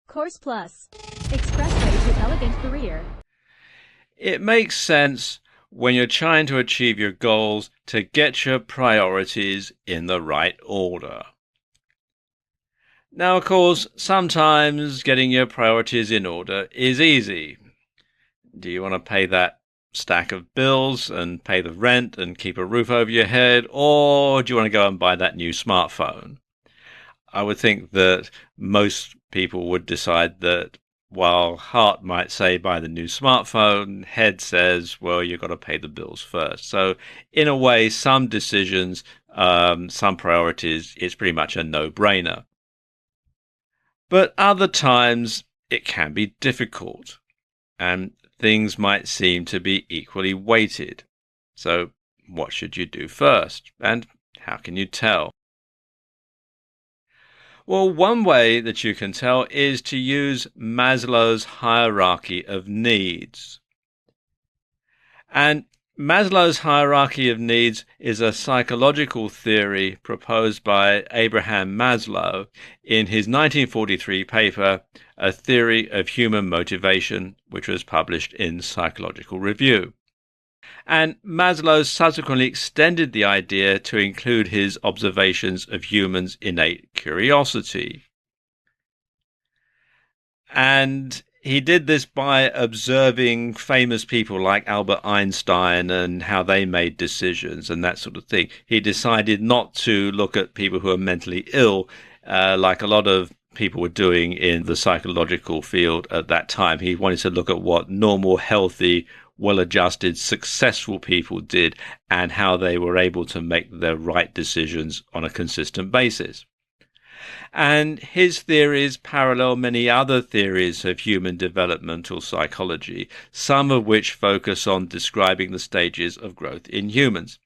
Course Plus. Expressway to elegant career. It makes sense when you're trying to achieve your goals to get your priorities in the right order. Now, of course, sometimes getting your priorities in order is easy. Do you want to pay that stack of bills and pay the rent and keep a roof over your head, or do you want to go and buy that new smartphone? I would think that most people would decide that while heart might say buy the new smartphone, head says, well, you've got to pay the bills first. So in a way, some decisions, some priorities, it's pretty much a no-brainer. But other times it can be difficult and things might seem to be equally weighted. So what should you do first? And how can you tell? Well, one way that you can tell is to use Maslow's hierarchy of needs. And Maslow's hierarchy of needs is a psychological theory proposed by Abraham Maslow in his 1943 paper, A Theory of Human Motivation, which was published in Psychological Review. And Maslow subsequently extended the idea to include his observations of humans' innate curiosity. And he did this by observing famous people like Albert Einstein and how they made decisions and that sort of thing. He decided not to look at people who are mentally ill, like a lot of people were doing in the psychological field at that time. He wanted to look at what normal, healthy, well-adjusted, successful people did and how they were able to make the right decisions on a consistent basis. And his theories parallel many other theories of human developmental psychology, some of which focus on describing the stages of growth in humans.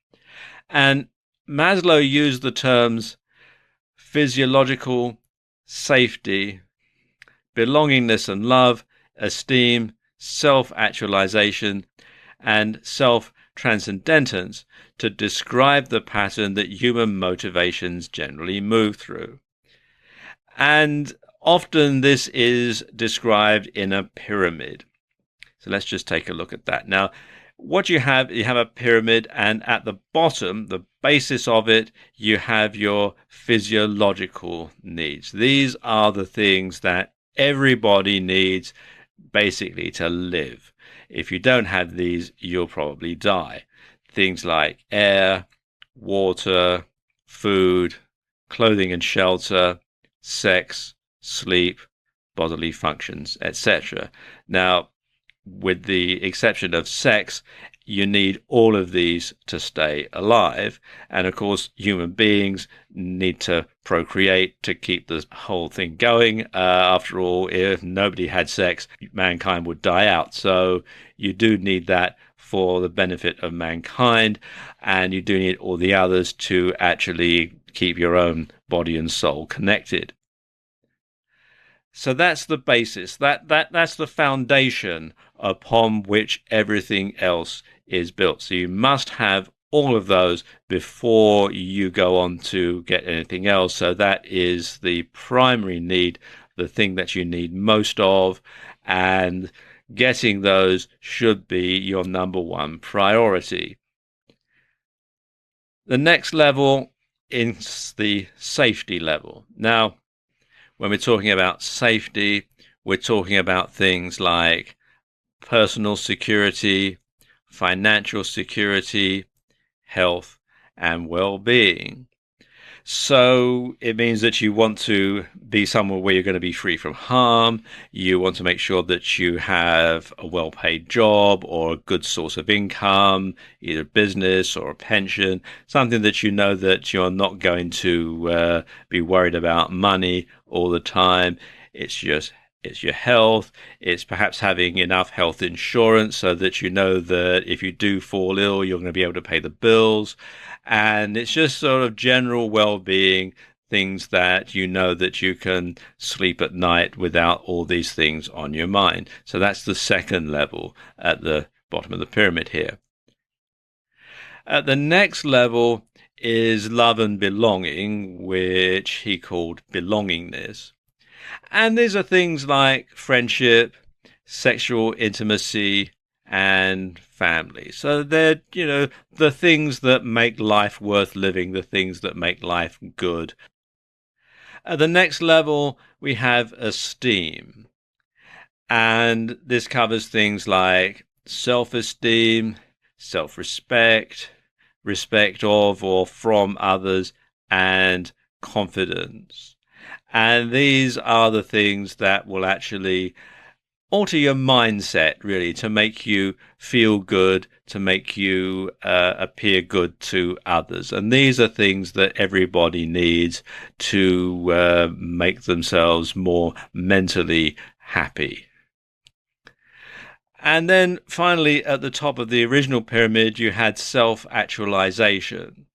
And Maslow used the terms physiological, safety, belongingness and love, esteem, self-actualization, and self-transcendentance to describe the pattern that human motivations generally move through. And often this is described in a pyramid. So let's just take a look at that. Now, what you have a pyramid, and at the bottom, the basis of it, you have your physiological needs. These are the things that everybody needs basically to live. If you don't have these, you'll probably die. Things like air, water, food, clothing and shelter, sex, sleep, bodily functions, etc. Now, with the exception of sex, you need all of these to stay alive. And of course, human beings need to procreate to keep the whole thing going. After all, if nobody had sex, mankind would die out. So you do need that for the benefit of mankind, and you do need all the others to actually keep your own body and soul connected. So that's the basis. That's the foundation upon which everything else is built. So you must have all of those before you go on to get anything else. So that is the primary need, the thing that you need most of, and getting those should be your number one priority. The next level is the safety level. Now, when we're talking about safety, we're talking about things like personal security, financial security, health, and well-being. So it means that you want to be somewhere where you're going to be free from harm. You want to make sure that you have a well-paid job or a good source of income, either business or a pension, something that you know that you're not going to be worried about money all the time. It's your health. It's perhaps having enough health insurance so that you know that if you do fall ill, you're going to be able to pay the bills. And it's just sort of general well-being, things that you know that you can sleep at night without all these things on your mind. So that's the second level at the bottom of the pyramid here. At the next level is love and belonging, which he called belongingness. And these are things like friendship, sexual intimacy, and family. So they're, the things that make life worth living, the things that make life good. At the next level, we have esteem. And this covers things like self esteem, self respect, respect of or from others, and confidence. And these are the things that will actually alter your mindset, really, to make you feel good, to make you appear good to others. And these are things that everybody needs to make themselves more mentally happy. And then finally, at the top of the original pyramid, you had self actualization.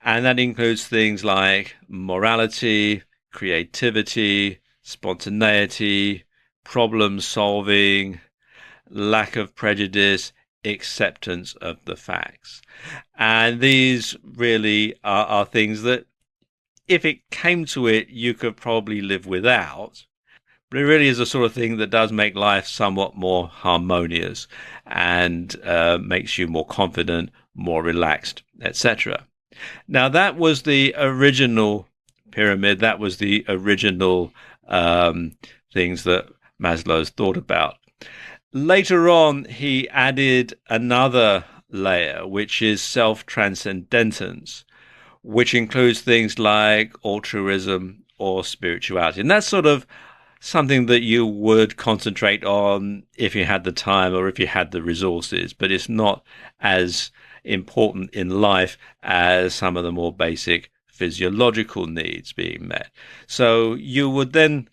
And that includes things like morality, creativity, spontaneity, problem solving, lack of prejudice, acceptance of the facts. And these really are things that, if it came to it, you could probably live without. But it really is the sort of thing that does make life somewhat more harmonious and makes you more confident, more relaxed, etc. Now, that was the original pyramid. That was the original things that Maslow's thought about. Later on, he added another layer, which is self transcendence, which includes things like altruism or spirituality. And that's sort of something that you would concentrate on if you had the time or if you had the resources, but it's not as important in life as some of the more basic physiological needs being met. So you would then,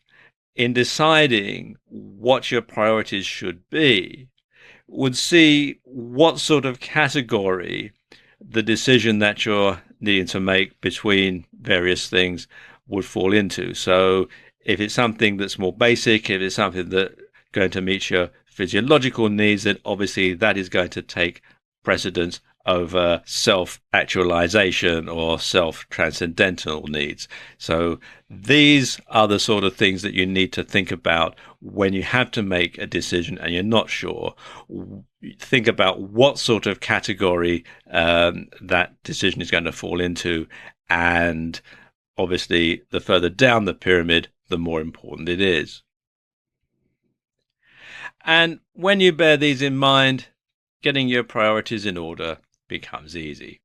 in deciding what your priorities should be, would see what sort of category the decision that you're needing to make between various things would fall into. So if it's something that's more basic, if it's something that's going to meet your physiological needs, then obviously that is going to take precedence over self-actualization or self-transcendental needs. So these are the sort of things that you need to think about when you have to make a decision and you're not sure. Think about what sort of category that decision is going to fall into, and obviously the further down the pyramid, the more important it is. And when you bear these in mind, getting your priorities in order becomes easy.